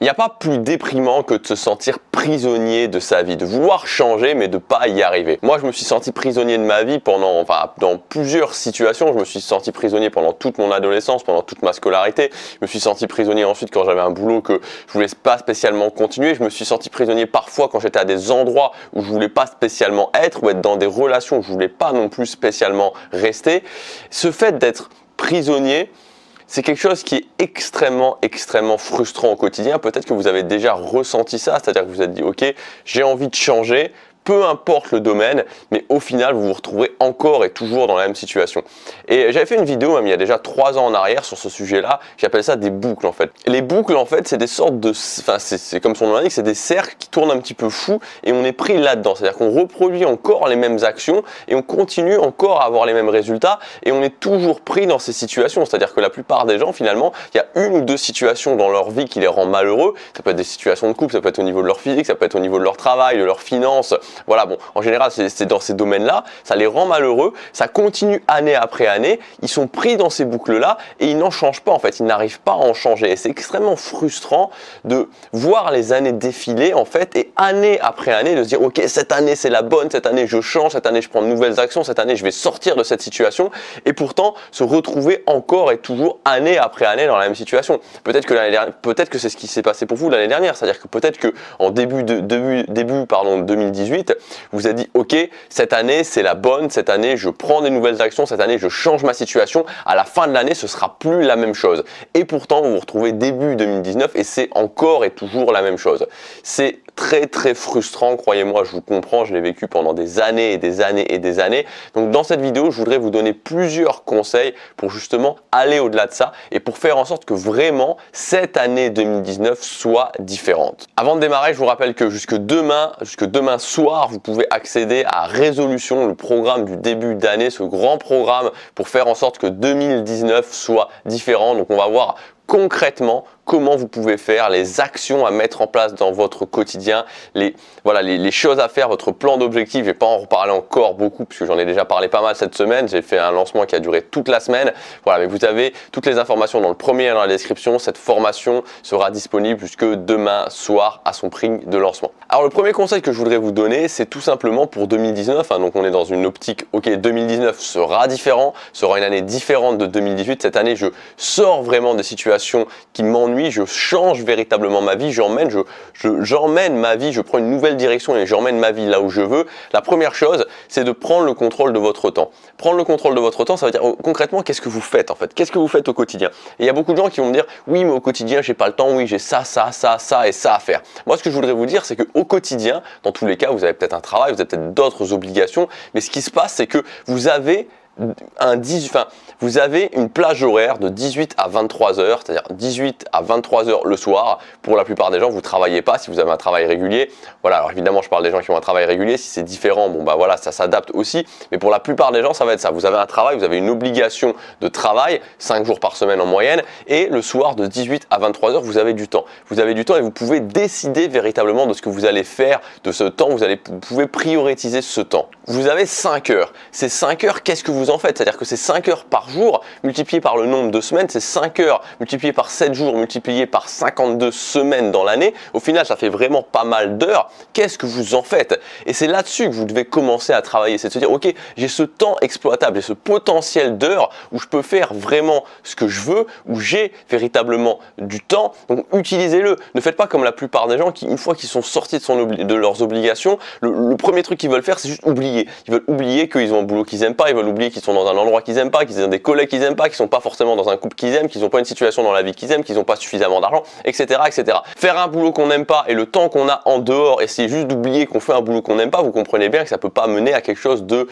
Il n'y a pas plus déprimant que de se sentir prisonnier de sa vie, de vouloir changer mais de pas y arriver. Moi, je me suis senti prisonnier de ma vie dans plusieurs situations. Je me suis senti prisonnier pendant toute mon adolescence, pendant toute ma scolarité. Je me suis senti prisonnier ensuite quand j'avais un boulot que je voulais pas spécialement continuer. Je me suis senti prisonnier parfois quand j'étais à des endroits où je voulais pas spécialement être ou être dans des relations où je voulais pas non plus spécialement rester. Ce fait d'être prisonnier, c'est quelque chose qui est extrêmement frustrant au quotidien. Peut-être que vous avez déjà ressenti ça, c'est-à-dire que vous vous êtes dit « Ok, j'ai envie de changer ». Peu importe le domaine, mais au final, vous vous retrouverez encore et toujours dans la même situation. Et j'avais fait une vidéo, même il y a déjà 3 ans en arrière, sur ce sujet-là. J'appelle ça des boucles, en fait. Et les boucles, en fait, c'est des sortes de... Enfin, c'est comme son nom l'indique, c'est des cercles qui tournent un petit peu fous et on est pris là-dedans. C'est-à-dire qu'on reproduit encore les mêmes actions et on continue encore à avoir les mêmes résultats et on est toujours pris dans ces situations. C'est-à-dire que la plupart des gens, finalement, il y a une ou deux situations dans leur vie qui les rend malheureux. Ça peut être des situations de couple, ça peut être au niveau de leur physique, ça peut être au niveau de leur travail, de leurs finances. Voilà, bon, en général, c'est dans ces domaines-là, ça les rend malheureux, ça continue année après année, ils sont pris dans ces boucles-là et ils n'en changent pas, en fait, ils n'arrivent pas à en changer. Et c'est extrêmement frustrant de voir les années défiler, en fait, et année après année, de se dire, ok, cette année c'est la bonne, cette année je change, cette année je prends de nouvelles actions, cette année je vais sortir de cette situation, et pourtant se retrouver encore et toujours année après année dans la même situation. Peut-être que c'est ce qui s'est passé pour vous l'année dernière, c'est-à-dire que peut-être que en début 2018, vous avez dit ok, cette année c'est la bonne, cette année je prends des nouvelles actions, cette année je change ma situation, à la fin de l'année ce sera plus la même chose. Et pourtant vous vous retrouvez début 2019 et c'est encore et toujours la même chose. C'est très frustrant, croyez-moi, je vous comprends, je l'ai vécu pendant des années et des années et des années. Donc dans cette vidéo, je voudrais vous donner plusieurs conseils pour justement aller au-delà de ça et pour faire en sorte que vraiment cette année 2019 soit différente. Avant de démarrer, je vous rappelle que jusque demain soir, vous pouvez accéder à Résolution, le programme du début d'année, ce grand programme pour faire en sorte que 2019 soit différent. Donc on va voir concrètement comment vous pouvez faire, les actions à mettre en place dans votre quotidien, les choses à faire, votre plan d'objectif. Je ne vais pas en reparler encore beaucoup puisque j'en ai déjà parlé pas mal cette semaine. J'ai fait un lancement qui a duré toute la semaine. Voilà, mais vous avez toutes les informations dans le premier lien dans la description. Cette formation sera disponible jusque demain soir à son prix de lancement. Alors le premier conseil que je voudrais vous donner, c'est tout simplement pour 2019. Donc on est dans une optique, ok, 2019 sera différent, sera une année différente de 2018. Cette année, je sors vraiment des situations qui m'ennuient. Je change véritablement ma vie, j'emmène ma vie, je prends une nouvelle direction et j'emmène ma vie là où je veux. La première chose, c'est de prendre le contrôle de votre temps. Prendre le contrôle de votre temps, ça veut dire concrètement, qu'est-ce que vous faites en fait? Qu'est-ce que vous faites au quotidien? Et il y a beaucoup de gens qui vont me dire, oui, mais au quotidien, j'ai pas le temps, oui, j'ai ça et ça à faire. Moi, ce que je voudrais vous dire, c'est qu'au quotidien, dans tous les cas, vous avez peut-être un travail, vous avez peut-être d'autres obligations, mais ce qui se passe, c'est que vous avez vous avez une plage horaire de 18 à 23 heures, c'est-à-dire 18 à 23 heures le soir. Pour la plupart des gens, vous ne travaillez pas si vous avez un travail régulier. Voilà, alors évidemment, je parle des gens qui ont un travail régulier. Si c'est différent, bon bah voilà, ça s'adapte aussi. Mais pour la plupart des gens, ça va être ça. Vous avez un travail, vous avez une obligation de travail, 5 jours par semaine en moyenne. Et le soir, de 18 à 23 heures, vous avez du temps. Vous avez du temps et vous pouvez décider véritablement de ce que vous allez faire de ce temps. Vous pouvez prioriser ce temps. Vous avez 5 heures. Ces 5 heures, qu'est-ce que vous en faites? C'est-à-dire que c'est 5 heures par jour, multiplié par le nombre de semaines, c'est 5 heures, multiplié par 7 jours, multiplié par 52 semaines dans l'année. Au final, ça fait vraiment pas mal d'heures. Qu'est-ce que vous en faites? Et c'est là-dessus que vous devez commencer à travailler. C'est de se dire, ok, j'ai ce temps exploitable, j'ai ce potentiel d'heures où je peux faire vraiment ce que je veux, où j'ai véritablement du temps. Donc, utilisez-le. Ne faites pas comme la plupart des gens qui, une fois qu'ils sont sortis de leurs obligations, le premier truc qu'ils veulent faire, c'est juste oublier. Ils veulent oublier qu'ils ont un boulot qu'ils n'aiment pas, ils veulent oublier qu'ils sont dans un endroit qu'ils n'aiment pas, qu'ils ont des collègues qu'ils n'aiment pas, qu'ils sont pas forcément dans un couple qu'ils aiment, qu'ils n'ont pas une situation dans la vie qu'ils aiment, qu'ils n'ont pas suffisamment d'argent, etc., etc. Faire un boulot qu'on n'aime pas et le temps qu'on a en dehors, essayer juste d'oublier qu'on fait un boulot qu'on n'aime pas, vous comprenez bien que ça peut pas mener à quelque chose de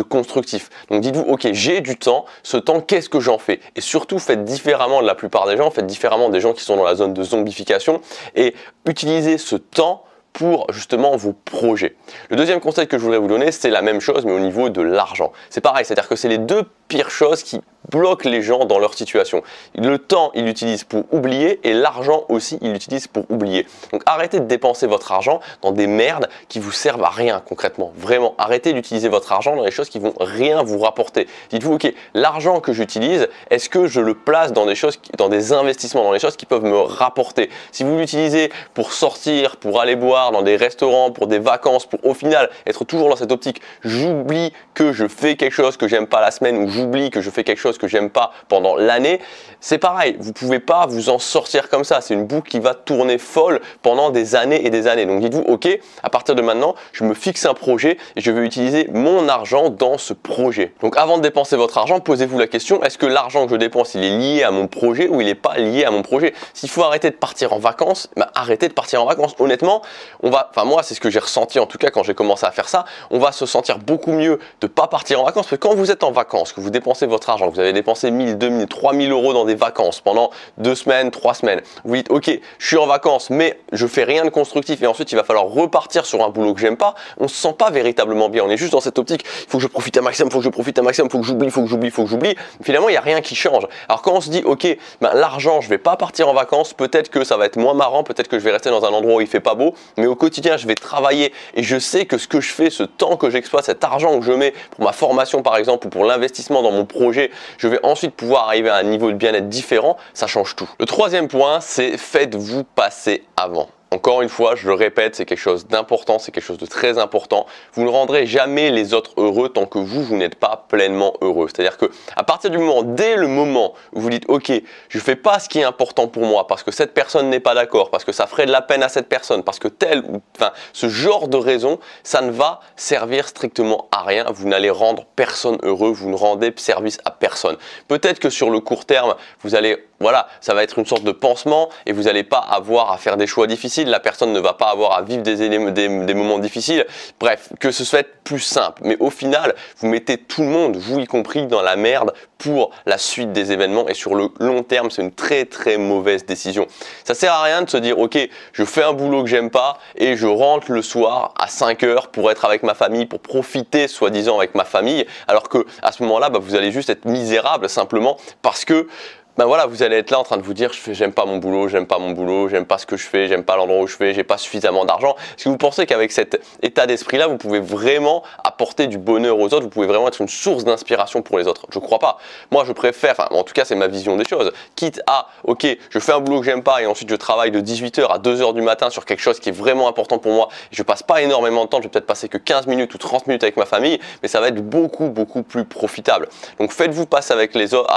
constructif. Donc dites-vous, ok, j'ai du temps, ce temps, qu'est-ce que j'en fais? Et surtout, faites différemment de la plupart des gens, faites différemment des gens qui sont dans la zone de zombification et utilisez ce temps pour justement vos projets. Le deuxième conseil que je voudrais vous donner, c'est la même chose mais au niveau de l'argent. C'est pareil, c'est-à-dire que c'est les deux pire chose qui bloque les gens dans leur situation. Le temps, ils l'utilisent pour oublier et l'argent aussi, ils l'utilisent pour oublier. Donc arrêtez de dépenser votre argent dans des merdes qui vous servent à rien concrètement. Vraiment, arrêtez d'utiliser votre argent dans des choses qui vont rien vous rapporter. Dites-vous, ok, l'argent que j'utilise, est-ce que je le place dans des choses, dans des investissements, dans des choses qui peuvent me rapporter? Si vous l'utilisez pour sortir, pour aller boire dans des restaurants, pour des vacances, pour au final être toujours dans cette optique, j'oublie que je fais quelque chose que j'aime pas la semaine ou j'oublie que je fais quelque chose que j'aime pas pendant l'année, c'est pareil, vous pouvez pas vous en sortir comme ça, c'est une boucle qui va tourner folle pendant des années et des années. Donc dites-vous, ok, à partir de maintenant, je me fixe un projet et je vais utiliser mon argent dans ce projet. Donc avant de dépenser votre argent, posez-vous la question, est-ce que l'argent que je dépense, il est lié à mon projet ou il n'est pas lié à mon projet? S'il faut arrêter de partir en vacances, arrêtez de partir en vacances. Honnêtement, moi c'est ce que j'ai ressenti en tout cas quand j'ai commencé à faire ça, on va se sentir beaucoup mieux de pas partir en vacances, parce que quand vous êtes en vacances, que vous dépensez votre argent, que vous avez dépensé 1000, 2000, 3000 euros dans des vacances pendant 2 semaines, 3 semaines, vous dites ok, je suis en vacances mais je fais rien de constructif et ensuite il va falloir repartir sur un boulot que j'aime pas, on se sent pas véritablement bien, on est juste dans cette optique, il faut que je profite un maximum, il faut que je profite un maximum, il faut que j'oublie, il faut que j'oublie, il faut que j'oublie, finalement il n'y a rien qui change. Alors quand on se dit ok, l'argent je vais pas partir en vacances, peut-être que ça va être moins marrant, peut-être que je vais rester dans un endroit où il fait pas beau, mais au quotidien je vais travailler et je sais que ce que je fais, ce temps que j'exploite, cet argent que je mets pour ma formation par exemple ou pour l'investissement dans mon projet, je vais ensuite pouvoir arriver à un niveau de bien-être différent, ça change tout. Le troisième point, c'est faites-vous passer avant. Encore une fois, je le répète, c'est quelque chose d'important, c'est quelque chose de très important. Vous ne rendrez jamais les autres heureux tant que vous n'êtes pas pleinement heureux. C'est-à-dire que à partir du moment, dès le moment où vous dites ok, je fais pas ce qui est important pour moi parce que cette personne n'est pas d'accord, parce que ça ferait de la peine à cette personne, parce que ce genre de raison, ça ne va servir strictement à rien. Vous n'allez rendre personne heureux, vous ne rendez service à personne. Peut-être que sur le court terme, vous allez ça va être une sorte de pansement et vous n'allez pas avoir à faire des choix difficiles, la personne ne va pas avoir à vivre des moments difficiles, bref, que ce soit plus simple. Mais au final, vous mettez tout le monde, vous y compris, dans la merde pour la suite des événements et sur le long terme, c'est une très très mauvaise décision. Ça sert à rien de se dire ok, je fais un boulot que j'aime pas et je rentre le soir à 5 heures pour être avec ma famille, pour profiter soi-disant avec ma famille, alors que à ce moment-là, vous allez juste être misérable simplement parce que vous allez être là en train de vous dire j'aime pas mon boulot, j'aime pas ce que je fais, j'aime pas l'endroit où je fais, j'ai pas suffisamment d'argent. Est-ce que vous pensez qu'avec cet état d'esprit là, vous pouvez vraiment apporter du bonheur aux autres, vous pouvez vraiment être une source d'inspiration pour les autres? Je crois pas. Moi je préfère, en tout cas c'est ma vision des choses, quitte à ok, je fais un boulot que j'aime pas et ensuite je travaille de 18h à 2h du matin sur quelque chose qui est vraiment important pour moi, et je passe pas énormément de temps, je vais peut-être passer que 15 minutes ou 30 minutes avec ma famille, mais ça va être beaucoup plus profitable. Donc faites-vous passer avec les autres,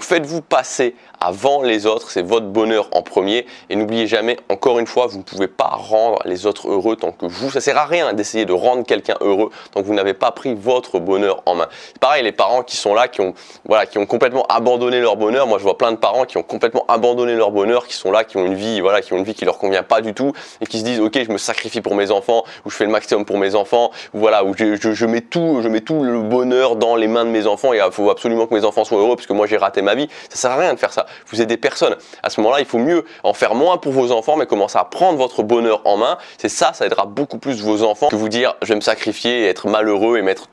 faites-vous passer avant les autres, c'est votre bonheur en premier, et n'oubliez jamais, encore une fois, vous ne pouvez pas rendre les autres heureux tant que ça sert à rien d'essayer de rendre quelqu'un heureux tant que vous n'avez pas pris votre bonheur en main. C'est pareil, les parents qui sont là, qui ont complètement abandonné leur bonheur. Moi je vois plein de parents qui ont complètement abandonné leur bonheur, qui sont là, qui ont une vie qui leur convient pas du tout et qui se disent ok, je me sacrifie pour mes enfants, ou je fais le maximum pour mes enfants, ou où je mets tout le bonheur dans les mains de mes enfants et il faut absolument que mes enfants soient heureux parce que moi j'ai raté ma vie. Ça sert à rien de faire ça. Vous aidez personne. À ce moment-là, il faut mieux en faire moins pour vos enfants, mais commencer à prendre votre bonheur en main. C'est ça aidera beaucoup plus vos enfants que vous dire je vais me sacrifier et être malheureux et mettre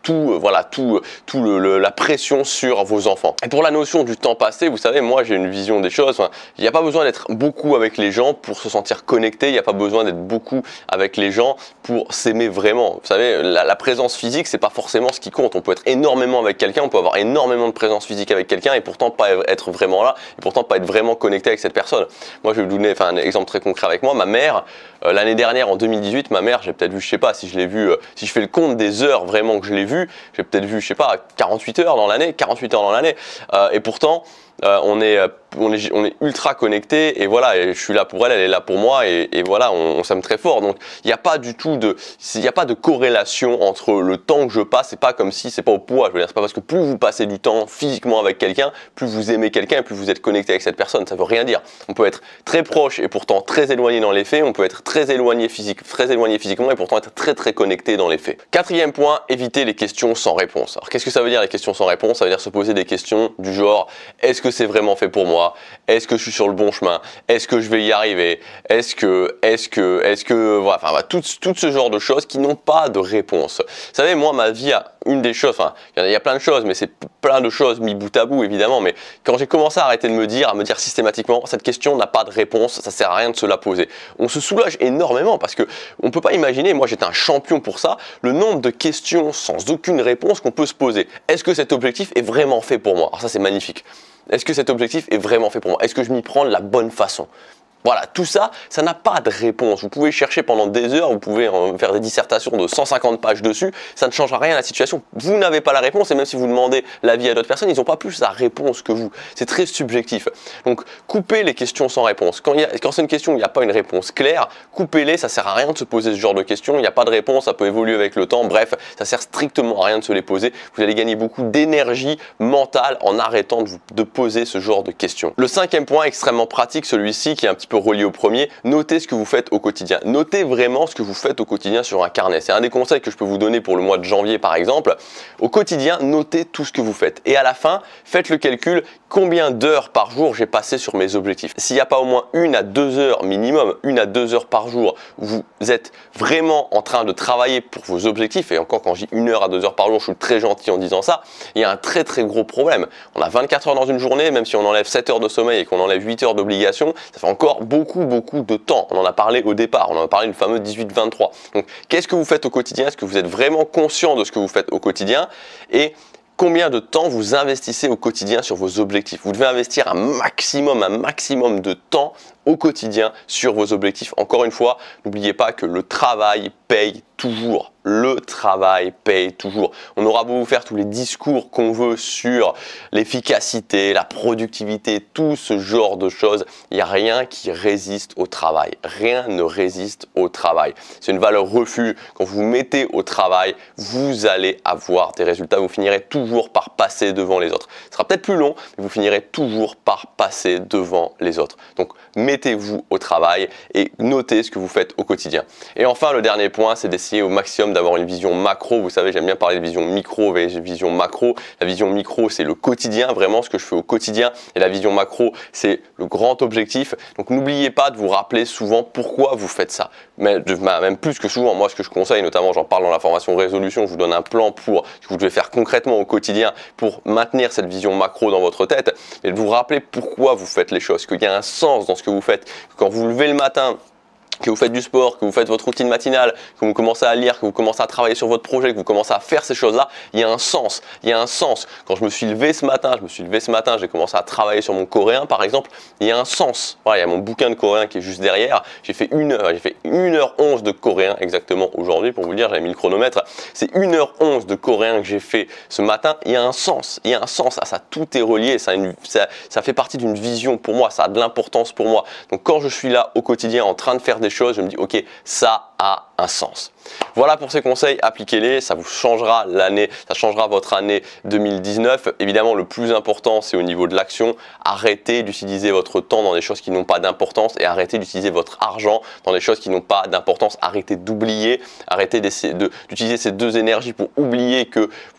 la pression sur vos enfants. Et pour la notion du temps passé, vous savez, moi j'ai une vision des choses. Il n'y a pas besoin d'être beaucoup avec les gens pour se sentir connecté. Il n'y a pas besoin d'être beaucoup avec les gens pour s'aimer vraiment. Vous savez, la présence physique, c'est pas forcément ce qui compte. On peut être énormément avec quelqu'un, on peut avoir énormément de présence physique avec quelqu'un et pourtant pas être vraiment là, et pourtant pas être vraiment connecté avec cette personne. Moi je vais vous donner un exemple très concret avec moi. Ma mère, l'année dernière en 2018, ma mère, j'ai peut-être vu, je sais pas si je l'ai vu, si je fais le compte des heures vraiment que je l'ai vu, j'ai peut-être vu, je sais pas, 48 heures dans l'année, et pourtant on est ultra connecté, et et je suis là pour elle, elle est là pour moi, et on s'aime très fort. Donc il n'y a pas du tout de corrélation entre le temps que je passe. C'est pas comme si, c'est pas au poids, je veux dire, c'est pas parce que plus vous passez du temps physiquement avec quelqu'un, plus vous aimez quelqu'un et plus vous êtes connecté avec cette personne. Ça veut rien dire. On peut être très proche et pourtant très éloigné dans les faits, on peut être très éloigné physiquement et pourtant être très connecté dans les faits. Quatrième point, éviter les questions sans réponse. Alors qu'est-ce que ça veut dire les questions sans réponse? Ça veut dire se poser des questions du genre est-ce que que c'est vraiment fait pour moi? Est-ce que je suis sur le bon chemin? Est-ce que je vais y arriver? Voilà, enfin, tout ce genre de choses qui n'ont pas de réponse. Vous savez, moi, ma vie a une des choses, enfin, il y a plein de choses, mais c'est plein de choses mis bout à bout, évidemment, mais quand j'ai commencé à arrêter de me dire systématiquement, cette question n'a pas de réponse, ça sert à rien de se la poser. On se soulage énormément parce que on peut pas imaginer, moi j'étais un champion pour ça, le nombre de questions sans aucune réponse qu'on peut se poser. Est-ce que cet objectif est vraiment fait pour moi? Alors ça c'est magnifique. Est-ce que cet objectif est vraiment fait pour moi? Est-ce que je m'y prends de la bonne façon? Voilà, tout ça, ça n'a pas de réponse. Vous pouvez chercher pendant des heures, vous pouvez faire des dissertations de 150 pages dessus, ça ne changera rien à la situation. Vous n'avez pas la réponse et même si vous demandez l'avis à d'autres personnes, ils n'ont pas plus la réponse que vous. C'est très subjectif. Donc, coupez les questions sans réponse. Quand c'est une question où il n'y a pas une réponse claire, coupez-les, ça sert à rien de se poser ce genre de questions. Il n'y a pas de réponse, ça peut évoluer avec le temps. Bref, ça sert strictement à rien de se les poser. Vous allez gagner beaucoup d'énergie mentale en arrêtant de poser ce genre de questions. Le cinquième point, extrêmement pratique, celui-ci qui est un petit peu relié au premier, notez ce que vous faites au quotidien. Notez vraiment ce que vous faites au quotidien sur un carnet. C'est un des conseils que je peux vous donner pour le mois de janvier par exemple. Au quotidien, notez tout ce que vous faites. Et à la fin, faites le calcul, combien d'heures par jour j'ai passé sur mes objectifs. S'il n'y a pas au moins 1 à 2 heures minimum, 1 à 2 heures par jour, vous êtes vraiment en train de travailler pour vos objectifs, et encore quand je dis 1 heure à 2 heures par jour, je suis très gentil en disant ça, il y a un très très gros problème. On a 24 heures dans une journée, même si on enlève 7 heures de sommeil et qu'on enlève 8 heures d'obligation, ça fait encore beaucoup de temps. On en a parlé au départ, on en a parlé du fameux 18-23. Donc qu'est-ce que vous faites au quotidien? Est-ce que vous êtes vraiment conscient de ce que vous faites au quotidien? Et combien de temps vous investissez au quotidien sur vos objectifs? Vous devez investir un maximum de temps au quotidien sur vos objectifs. Encore une fois, n'oubliez pas que le travail paye toujours. Le travail paye toujours. On aura beau vous faire tous les discours qu'on veut sur l'efficacité, la productivité, tout ce genre de choses, il n'y a rien qui résiste au travail. Rien ne résiste au travail. C'est une valeur refuge. Quand vous vous mettez au travail, vous allez avoir des résultats. Vous finirez toujours par passer devant les autres. Ce sera peut-être plus long, mais vous finirez toujours par passer devant les autres. Donc, mettez-vous au travail et notez ce que vous faites au quotidien. Et enfin, le dernier point, c'est d'essayer au maximum d'avoir une vision macro. Vous savez, j'aime bien parler de vision micro et vision macro. La vision micro, c'est le quotidien, vraiment ce que je fais au quotidien. Et la vision macro, c'est le grand objectif. Donc, n'oubliez pas de vous rappeler souvent pourquoi vous faites ça. Même plus que souvent, moi, ce que je conseille, notamment, j'en parle dans la formation résolution, je vous donne un plan pour ce que vous devez faire concrètement au quotidien pour maintenir cette vision macro dans votre tête. Et de vous rappeler pourquoi vous faites les choses, qu'il y a un sens dans ce que vous faites. Quand vous vous levez le matin, que vous faites du sport, que vous faites votre routine matinale, que vous commencez à lire, que vous commencez à travailler sur votre projet, que vous commencez à faire ces choses-là, il y a un sens. Il y a un sens. Quand je me suis levé ce matin, j'ai commencé à travailler sur mon coréen par exemple, il y a un sens. Voilà, il y a mon bouquin de coréen qui est juste derrière. J'ai fait 1h11 de coréen exactement aujourd'hui pour vous dire, j'avais mis le chronomètre. C'est 1h11 de coréen que j'ai fait ce matin. Il y a un sens. Il y a un sens à ça. Tout est relié. Ça fait partie d'une vision pour moi. Ça a de l'importance pour moi. Donc quand je suis là au quotidien en train de faire des choses, je me dis ok, ça a un sens. Voilà pour ces conseils, appliquez-les, ça vous changera l'année, ça changera votre année 2019. Évidemment, le plus important, c'est au niveau de l'action. Arrêtez d'utiliser votre temps dans des choses qui n'ont pas d'importance et arrêtez d'utiliser votre argent dans des choses qui n'ont pas d'importance. Arrêtez d'oublier, arrêtez d'utiliser ces deux énergies pour oublier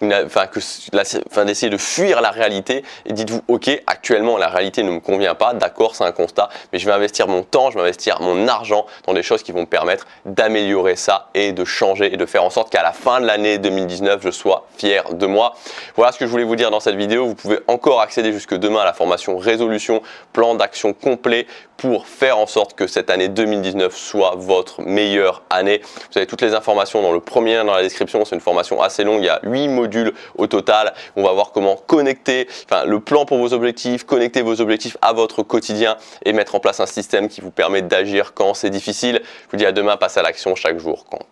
d'essayer de fuir la réalité et dites-vous ok, actuellement la réalité ne me convient pas, d'accord, c'est un constat, mais je vais investir mon temps, je vais investir mon argent dans des choses qui vont me permettre d'améliorer ça et de changer et de faire en sorte qu'à la fin de l'année 2019, je sois fier de moi. Voilà ce que je voulais vous dire dans cette vidéo. Vous pouvez encore accéder jusque demain à la formation résolution, plan d'action complet pour faire en sorte que cette année 2019 soit votre meilleure année. Vous avez toutes les informations dans le premier lien dans la description. C'est une formation assez longue. Il y a 8 modules au total. On va voir comment connecter le plan pour vos objectifs, connecter vos objectifs à votre quotidien et mettre en place un système qui vous permet d'agir quand c'est difficile. Je vous dis à demain, passez à l'action, chaque jour compte.